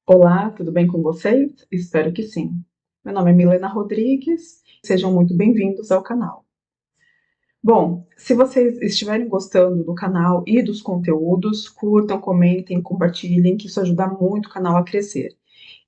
Olá, tudo bem com vocês? Espero que sim. Meu nome é Milena Rodrigues, sejam muito bem-vindos ao canal. Bom, se vocês estiverem gostando do canal e dos conteúdos, curtam, comentem, compartilhem, que isso ajuda muito o canal a crescer.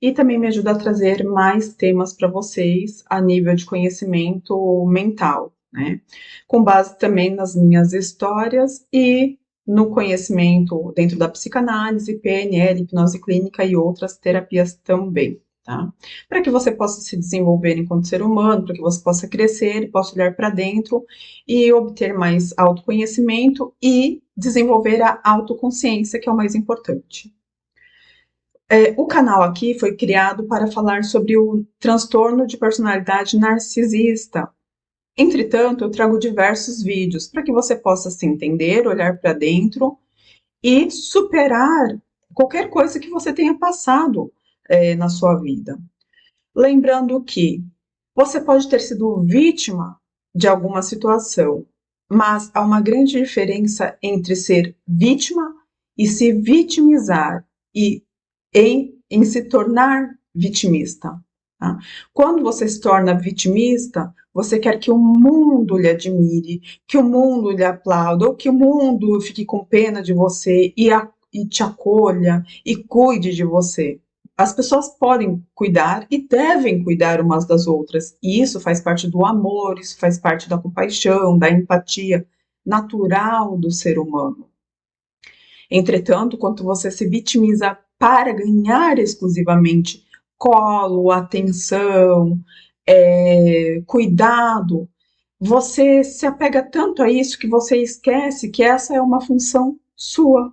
E também me ajuda a trazer mais temas para vocês a nível de conhecimento mental, né? Com base também nas minhas histórias e no conhecimento dentro da psicanálise, PNL, hipnose clínica e outras terapias também, tá? Para que você possa se desenvolver enquanto ser humano, para que você possa crescer e possa olhar para dentro e obter mais autoconhecimento e desenvolver a autoconsciência, que é o mais importante. O canal aqui foi criado para falar sobre o transtorno de personalidade narcisista. Entretanto, eu trago diversos vídeos para que você possa se entender, olhar para dentro e superar qualquer coisa que você tenha passado na sua vida. Lembrando que você pode ter sido vítima de alguma situação, mas há uma grande diferença entre ser vítima e se vitimizar e em se tornar vitimista. Tá? Quando você se torna vitimista, você quer que o mundo lhe admire, que o mundo lhe aplaude, ou que o mundo fique com pena de você e te acolha e cuide de você. As pessoas podem cuidar e devem cuidar umas das outras, e isso faz parte do amor, isso faz parte da compaixão, da empatia natural do ser humano. Entretanto, quando você se vitimiza para ganhar exclusivamente colo, atenção, cuidado, você se apega tanto a isso que você esquece que essa é uma função sua.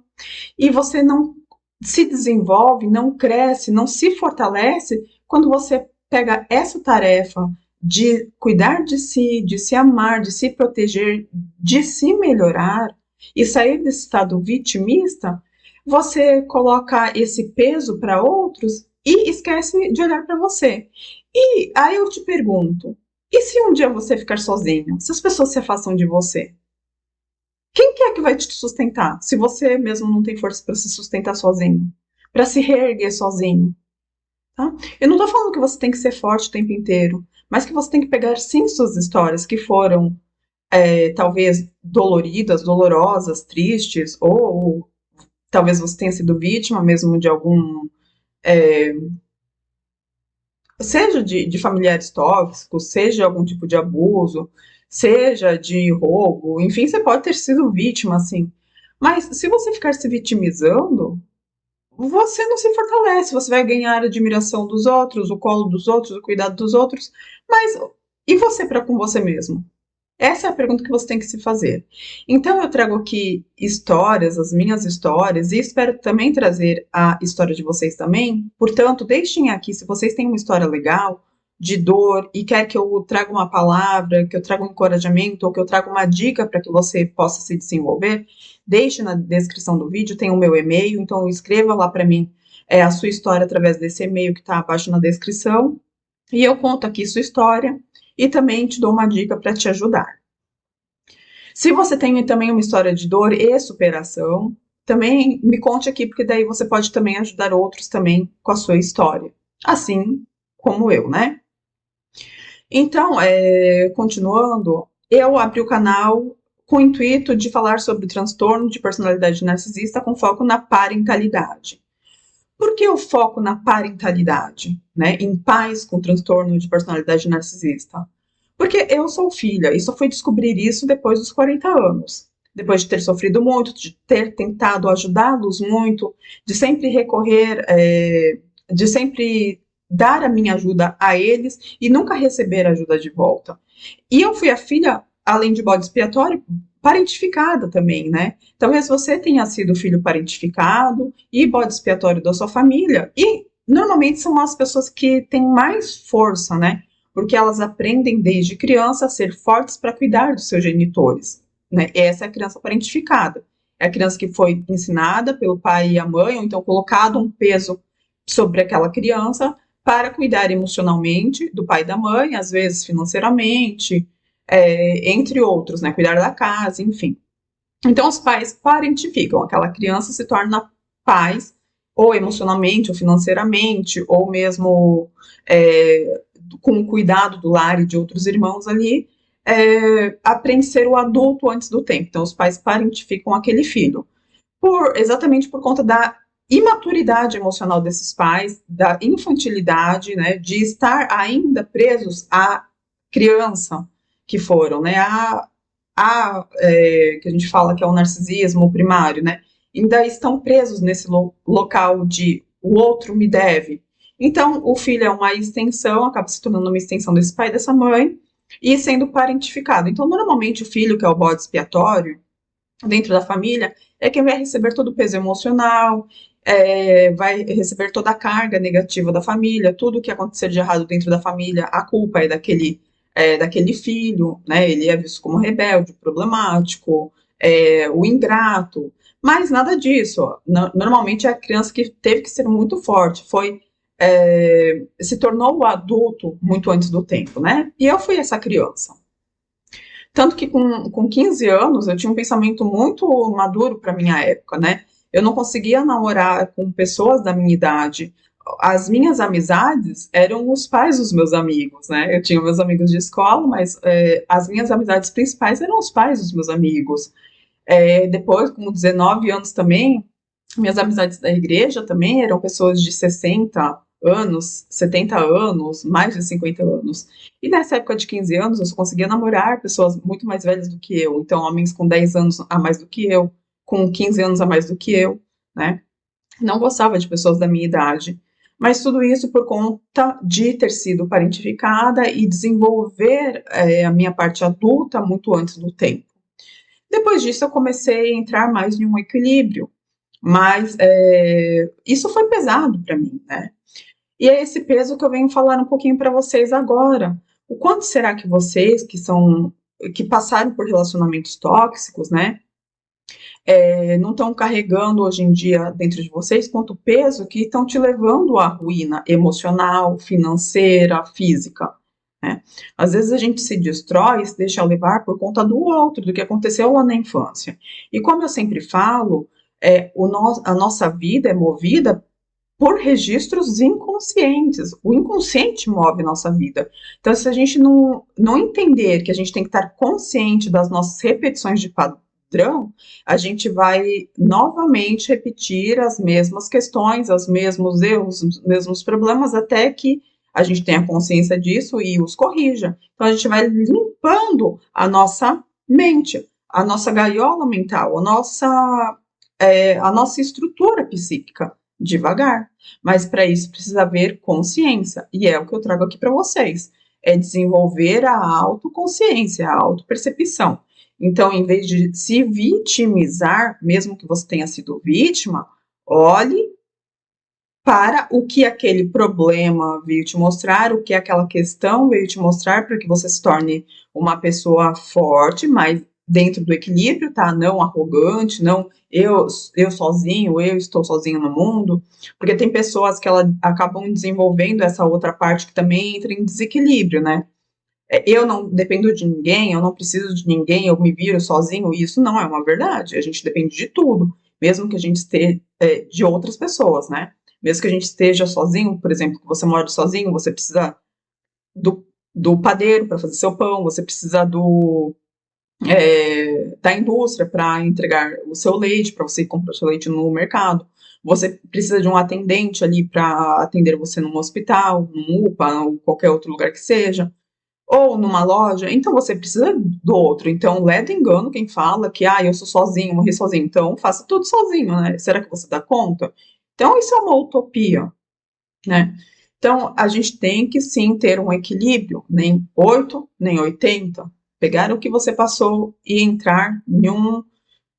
E você não se desenvolve, não cresce, não se fortalece quando você pega essa tarefa de cuidar de si, de se amar, de se proteger, de se melhorar e sair desse estado vitimista, você coloca esse peso para outros e esquece de olhar para você. E aí eu te pergunto, e se um dia você ficar sozinho? Se as pessoas se afastam de você? Quem que é que vai te sustentar se você mesmo não tem força para se sustentar sozinho? Para se reerguer sozinho? Tá? Eu não estou falando que você tem que ser forte o tempo inteiro, mas que você tem que pegar sim suas histórias que foram talvez doloridas, dolorosas, tristes, ou talvez você tenha sido vítima mesmo de algum. É, seja de familiares tóxicos, seja algum tipo de abuso, seja de roubo, enfim, você pode ter sido vítima, assim. Mas se você ficar se vitimizando, você não se fortalece, você vai ganhar a admiração dos outros, o colo dos outros, o cuidado dos outros, mas e você para com você mesmo? Essa é a pergunta que você tem que se fazer. Então, eu trago aqui histórias, as minhas histórias, e espero também trazer a história de vocês também. Portanto, deixem aqui se vocês têm uma história legal, de dor, e quer que eu traga uma palavra, que eu traga um encorajamento, ou que eu traga uma dica para que você possa se desenvolver, deixe na descrição do vídeo, tem o meu e-mail, então escreva lá para mim a sua história através desse e-mail que está abaixo na descrição, e eu conto aqui sua história e também te dou uma dica para te ajudar. Se você tem também uma história de dor e superação, também me conte aqui, porque daí você pode também ajudar outros também com a sua história, assim como eu, né? Então, continuando, eu abri o canal com o intuito de falar sobre o transtorno de personalidade narcisista com foco na parentalidade. Por que o foco na parentalidade, né? Em pais com transtorno de personalidade narcisista? Porque eu sou filha e só fui descobrir isso depois dos 40 anos. Depois de ter sofrido muito, de ter tentado ajudá-los muito, de sempre recorrer, de sempre dar a minha ajuda a eles e nunca receber ajuda de volta. E eu fui a filha, além de bode expiatório, parentificada também, né? Talvez você tenha sido filho parentificado e bode expiatório da sua família. E normalmente são as pessoas que têm mais força, né? Porque elas aprendem desde criança a ser fortes para cuidar dos seus genitores, né? Essa é a criança parentificada. É a criança que foi ensinada pelo pai e a mãe, ou então colocado um peso sobre aquela criança para cuidar emocionalmente do pai e da mãe, às vezes financeiramente, entre outros, né? Cuidar da casa, enfim. Então, os pais parentificam, aquela criança se torna pais ou emocionalmente, ou financeiramente, ou mesmo com o cuidado do lar e de outros irmãos ali, aprende a ser o adulto antes do tempo. Então, os pais parentificam aquele filho. Exatamente por conta da imaturidade emocional desses pais, da infantilidade, né, de estar ainda presos à criança que foram, né, que a gente fala que é o narcisismo primário, né, ainda estão presos nesse local de o outro me deve. Então, o filho é uma extensão, acaba se tornando uma extensão desse pai e dessa mãe, e sendo parentificado. Então, normalmente, o filho, que é o bode expiatório, dentro da família, é quem vai receber todo o peso emocional, vai receber toda a carga negativa da família, tudo que acontecer de errado dentro da família, a culpa é daquele filho, né? Ele é visto como rebelde, problemático, o ingrato, mas nada disso. Ó. Normalmente é a criança que teve que ser muito forte, se tornou o adulto muito antes do tempo, né? E eu fui essa criança. Tanto que com 15 anos eu tinha um pensamento muito maduro para minha época, né? Eu não conseguia namorar com pessoas da minha idade. As minhas amizades eram os pais dos meus amigos, né? Eu tinha meus amigos de escola, mas as minhas amizades principais eram os pais dos meus amigos. Depois, com 19 anos também, minhas amizades da igreja também eram pessoas de 60 anos, 70 anos, mais de 50 anos. E nessa época de 15 anos, eu só conseguia namorar pessoas muito mais velhas do que eu. Então, homens com 10 anos a mais do que eu, com 15 anos a mais do que eu, né? Não gostava de pessoas da minha idade. Mas tudo isso por conta de ter sido parentificada e desenvolver a minha parte adulta muito antes do tempo. Depois disso, eu comecei a entrar mais em um equilíbrio, mas isso foi pesado para mim, né? E é esse peso que eu venho falar um pouquinho para vocês agora. O quanto será que vocês que passaram por relacionamentos tóxicos, né, não estão carregando hoje em dia dentro de vocês quanto peso que estão te levando à ruína emocional, financeira, física, né? Às vezes a gente se destrói, se deixa levar por conta do outro, do que aconteceu lá na infância. E como eu sempre falo, a nossa vida é movida por registros inconscientes. O inconsciente move nossa vida. Então, se a gente não entender que a gente tem que estar consciente das nossas repetições de padrão, a gente vai novamente repetir as mesmas questões, os mesmos erros, os mesmos problemas, até que a gente tenha consciência disso e os corrija. Então, a gente vai limpando a nossa mente, a nossa gaiola mental, a nossa estrutura psíquica, devagar. Mas para isso precisa haver consciência, e é o que eu trago aqui para vocês. É desenvolver a autoconsciência, a autopercepção. Então, em vez de se vitimizar, mesmo que você tenha sido vítima, olhe para o que aquele problema veio te mostrar, o que aquela questão veio te mostrar, para que você se torne uma pessoa forte, mas dentro do equilíbrio, tá? Não arrogante, não eu sozinho, eu estou sozinho no mundo, porque tem pessoas que ela acabam desenvolvendo essa outra parte que também entra em desequilíbrio, né? Eu não dependo de ninguém, eu não preciso de ninguém, eu me viro sozinho, e isso não é uma verdade. A gente depende de tudo, mesmo que a gente esteja de outras pessoas, né? Mesmo que a gente esteja sozinho, por exemplo, que você mora sozinho, você precisa do padeiro para fazer seu pão, você precisa da indústria para entregar o seu leite, para você comprar o seu leite no mercado. Você precisa de um atendente ali para atender você num hospital, num UPA, ou qualquer outro lugar que seja, ou numa loja. Então você precisa do outro. Então, leva engano quem fala que eu sou sozinho, morri sozinho. Então, faça tudo sozinho, né? Será que você dá conta? Então, isso é uma utopia, né? Então, a gente tem que sim ter um equilíbrio, nem 8, nem 80. Pegar o que você passou e entrar em um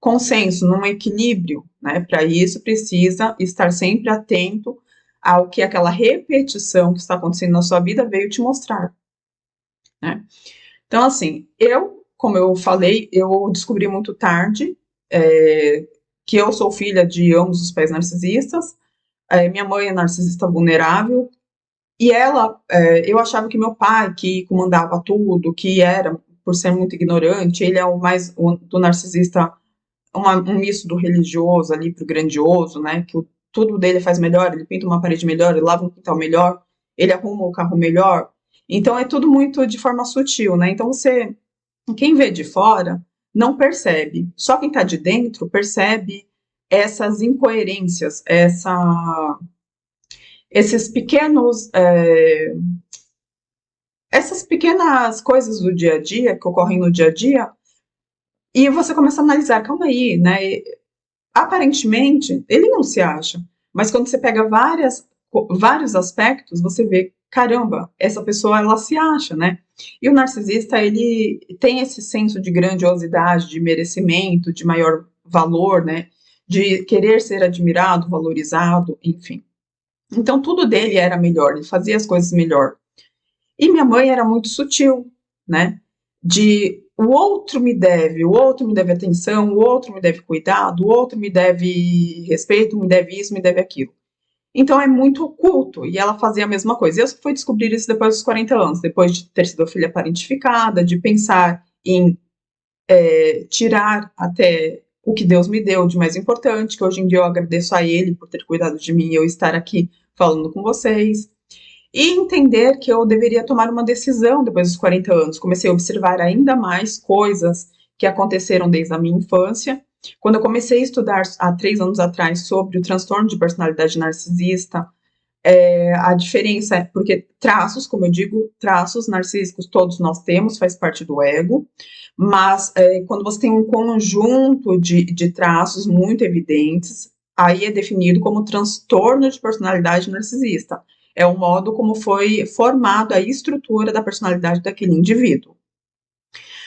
consenso, num equilíbrio, né? Para isso, precisa estar sempre atento ao que aquela repetição que está acontecendo na sua vida veio te mostrar, né? Então, assim, como eu falei, eu descobri muito tarde que eu sou filha de ambos os pais narcisistas. Minha mãe é narcisista vulnerável, e eu achava que meu pai que comandava tudo, que era, por ser muito ignorante, ele é do narcisista, um misto do religioso ali pro grandioso, né, que tudo dele faz melhor, ele pinta uma parede melhor, ele lava um quintal melhor, ele arruma o carro melhor. Então é tudo muito de forma sutil, né? Então quem vê de fora não percebe. Só quem está de dentro percebe essas incoerências, esses pequenos, essas pequenas coisas do dia a dia que ocorrem no dia a dia, e você começa a analisar, calma aí, né? Aparentemente, ele não se acha, mas quando você pega vários aspectos, você vê, caramba, essa pessoa, ela se acha, né? E o narcisista, ele tem esse senso de grandiosidade, de merecimento, de maior valor, né? De querer ser admirado, valorizado, enfim. Então, tudo dele era melhor, ele fazia as coisas melhor. E minha mãe era muito sutil, né? De o outro me deve atenção, o outro me deve cuidado, o outro me deve respeito, me deve isso, me deve aquilo. Então é muito oculto, e ela fazia a mesma coisa. Eu fui descobrir isso depois dos 40 anos, depois de ter sido filha parentificada, de pensar em tirar até o que Deus me deu de mais importante, que hoje em dia eu agradeço a Ele por ter cuidado de mim e eu estar aqui falando com vocês. E entender que eu deveria tomar uma decisão depois dos 40 anos. Comecei a observar ainda mais coisas que aconteceram desde a minha infância. Quando eu comecei a estudar há 3 anos atrás sobre o transtorno de personalidade narcisista, a diferença é porque traços, como eu digo, traços narcísicos todos nós temos, faz parte do ego, mas quando você tem um conjunto de traços muito evidentes, aí é definido como transtorno de personalidade narcisista. É o modo como foi formado a estrutura da personalidade daquele indivíduo.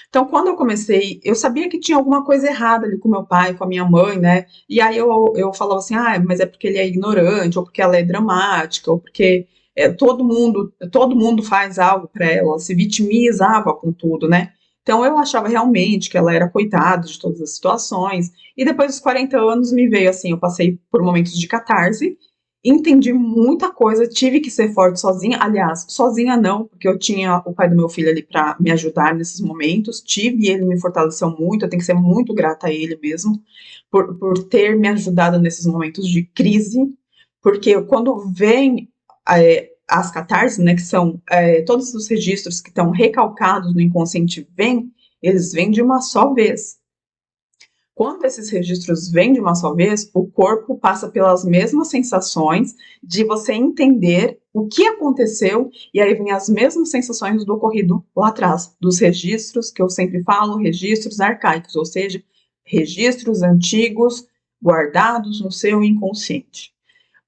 Então, quando eu comecei, eu sabia que tinha alguma coisa errada ali com meu pai, com a minha mãe, né? E aí eu falava assim, mas é porque ele é ignorante, ou porque ela é dramática, ou porque todo mundo faz algo para ela, ela se vitimizava com tudo, né? Então eu achava realmente que ela era coitada de todas as situações. E depois dos 40 anos me veio assim, eu passei por momentos de catarse, entendi muita coisa, tive que ser forte sozinha. Aliás, sozinha não, porque eu tinha o pai do meu filho ali para me ajudar nesses momentos. Tive e ele me fortaleceu muito. Eu tenho que ser muito grata a ele mesmo por ter me ajudado nesses momentos de crise. Porque quando vem as catarses, né, que são todos os registros que estão recalcados no inconsciente, eles vêm de uma só vez. Quando esses registros vêm de uma só vez, o corpo passa pelas mesmas sensações de você entender o que aconteceu, e aí vem as mesmas sensações do ocorrido lá atrás, dos registros, que eu sempre falo, registros arcaicos, ou seja, registros antigos guardados no seu inconsciente.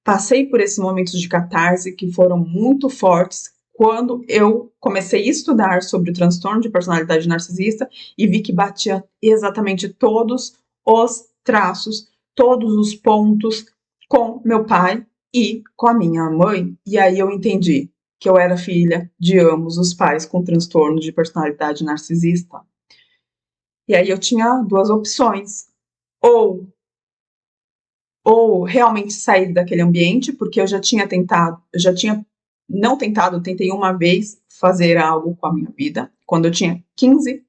Passei por esses momentos de catarse que foram muito fortes quando eu comecei a estudar sobre o transtorno de personalidade narcisista e vi que batia exatamente todos os traços, todos os pontos com meu pai e com a minha mãe. E aí eu entendi que eu era filha de ambos os pais com transtorno de personalidade narcisista. E aí eu tinha duas opções: ou realmente sair daquele ambiente, porque eu já tinha tentado, eu já tinha não tentado, tentei uma vez fazer algo com a minha vida, quando eu tinha 15,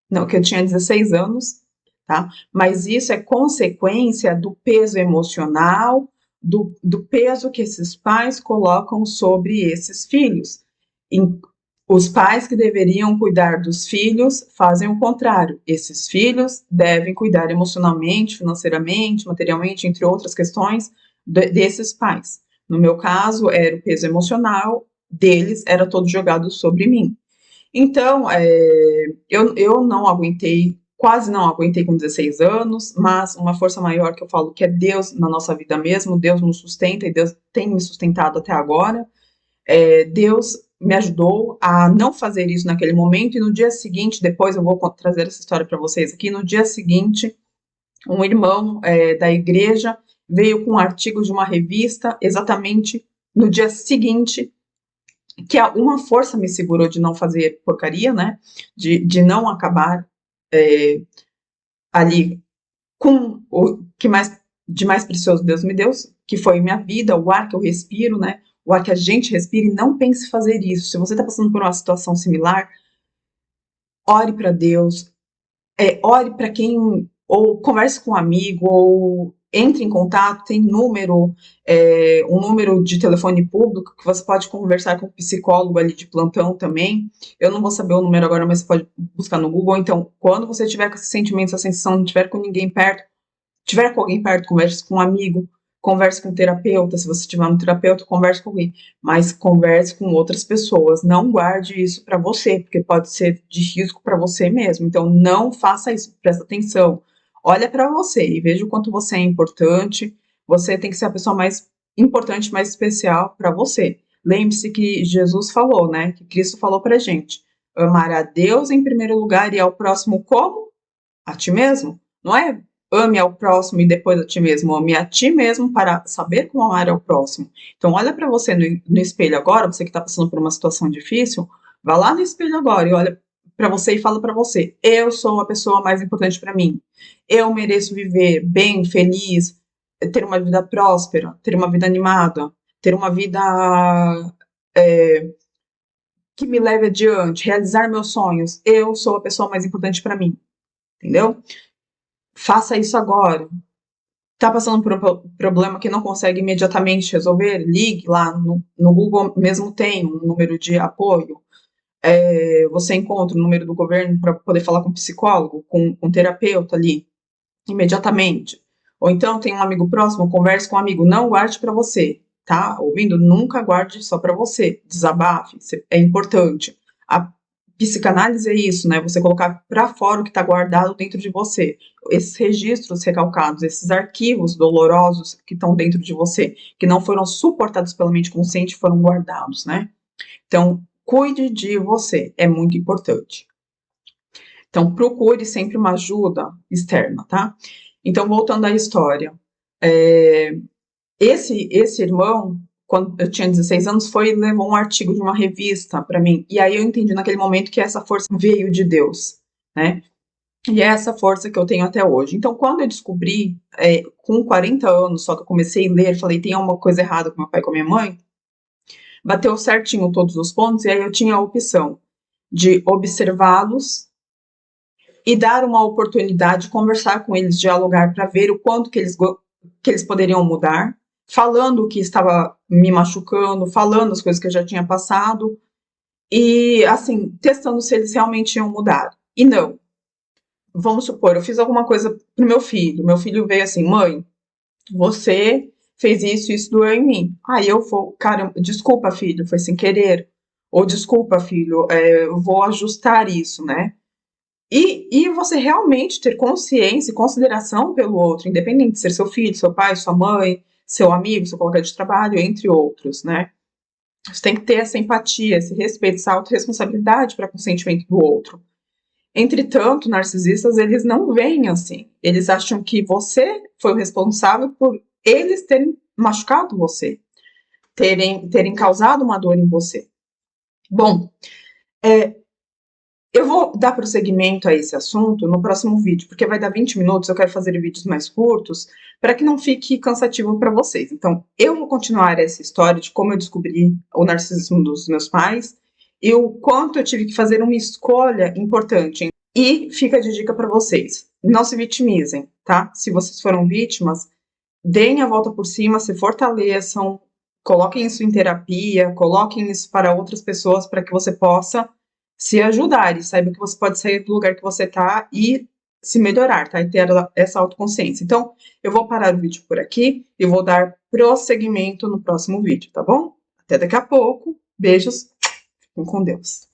não, que eu tinha 16 anos, tá? Mas isso é consequência do peso emocional, do peso que esses pais colocam sobre esses filhos. Os pais que deveriam cuidar dos filhos fazem o contrário. Esses filhos devem cuidar emocionalmente, financeiramente, materialmente, entre outras questões, desses pais. No meu caso, era o peso emocional deles, era todo jogado sobre mim. Então, eu não aguentei, quase não aguentei com 16 anos, mas uma força maior que eu falo que é Deus na nossa vida mesmo, Deus nos sustenta e Deus tem me sustentado até agora. Deus me ajudou a não fazer isso naquele momento, e no dia seguinte, depois eu vou trazer essa história para vocês aqui, no dia seguinte, um irmão da igreja veio com um artigo de uma revista, exatamente no dia seguinte, que uma força me segurou de não fazer porcaria, né, de não acabar ali com o que de mais precioso Deus me deu, que foi minha vida, o ar que eu respiro, né, o ar que a gente respira, e não pense fazer isso. Se você está passando por uma situação similar, ore para Deus, ore para quem, ou converse com um amigo, ou entre em contato, tem número, um número de telefone público que você pode conversar com o psicólogo ali de plantão também. Eu não vou saber o número agora, mas você pode buscar no Google. Então, quando você tiver com esse sentimento, essa sensação, não tiver com ninguém perto, tiver com alguém perto, converse com um amigo, converse com um terapeuta. Se você tiver um terapeuta, converse com alguém, mas converse com outras pessoas. Não guarde isso para você, porque pode ser de risco para você mesmo. Então, não faça isso. Presta atenção. Olha para você e veja o quanto você é importante. Você tem que ser a pessoa mais importante, mais especial para você. Lembre-se que Jesus falou, né? Que Cristo falou para gente: amar a Deus em primeiro lugar e ao próximo como? A ti mesmo. Não é ame ao próximo e depois a ti mesmo, ame a ti mesmo para saber como amar ao próximo. Então, olha para você no espelho agora, você que está passando por uma situação difícil, vá lá no espelho agora e olha para você e fala para você: eu sou a pessoa mais importante para mim. Eu mereço viver bem, feliz, ter uma vida próspera, ter uma vida animada, ter uma vida é, que me leve adiante, realizar meus sonhos. Eu sou a pessoa mais importante para mim, entendeu? Faça isso agora. Está passando por um problema que não consegue imediatamente resolver? Ligue lá no Google, mesmo tem um número de apoio. Você encontra o número do governo para poder falar com um psicólogo, com um terapeuta ali, imediatamente. Ou então tem um amigo próximo, converse com um amigo. Não guarde para você, tá? Ouvindo? Nunca guarde só para você. Desabafe, é importante. A psicanálise é isso, né? Você colocar para fora o que está guardado dentro de você. Esses registros recalcados, esses arquivos dolorosos que estão dentro de você, que não foram suportados pela mente consciente, foram guardados, né? Então, cuide de você, é muito importante. Então, procure sempre uma ajuda externa, tá? Então, voltando à história, esse irmão, quando eu tinha 16 anos, foi e levou um artigo de uma revista para mim, e aí eu entendi naquele momento que essa força veio de Deus, né? E é essa força que eu tenho até hoje. Então, quando eu descobri, com 40 anos, só que eu comecei a ler, falei, tem alguma coisa errada com meu pai e com a minha mãe, bateu certinho todos os pontos, e aí eu tinha a opção de observá-los e dar uma oportunidade de conversar com eles, dialogar para ver o quanto que eles poderiam mudar, falando o que estava me machucando, falando as coisas que eu já tinha passado e, assim, testando se eles realmente iam mudar. E não. Vamos supor, eu fiz alguma coisa pro meu filho veio assim: mãe, você fez isso, isso doeu em mim. Aí eu vou, cara, desculpa, filho, foi sem querer. Ou desculpa, filho, eu vou ajustar isso, né? E você realmente ter consciência e consideração pelo outro, independente de ser seu filho, seu pai, sua mãe, seu amigo, seu colega de trabalho, entre outros, né? Você tem que ter essa empatia, esse respeito, essa autorresponsabilidade para com o sentimento do outro. Entretanto, narcisistas, eles não veem assim. Eles acham que você foi o responsável por eles terem machucado você, terem causado uma dor em você. Bom, eu vou dar prosseguimento a esse assunto no próximo vídeo, porque vai dar 20 minutos, eu quero fazer vídeos mais curtos, para que não fique cansativo para vocês. Então, eu vou continuar essa história de como eu descobri o narcisismo dos meus pais e o quanto eu tive que fazer uma escolha importante. E fica de dica para vocês, não se vitimizem, tá? Se vocês foram vítimas, deem a volta por cima, se fortaleçam, coloquem isso em terapia, coloquem isso para outras pessoas para que você possa se ajudar e saiba que você pode sair do lugar que você está e se melhorar, tá? E ter essa autoconsciência. Então, eu vou parar o vídeo por aqui e vou dar prosseguimento no próximo vídeo, tá bom? Até daqui a pouco. Beijos. Fiquem com Deus.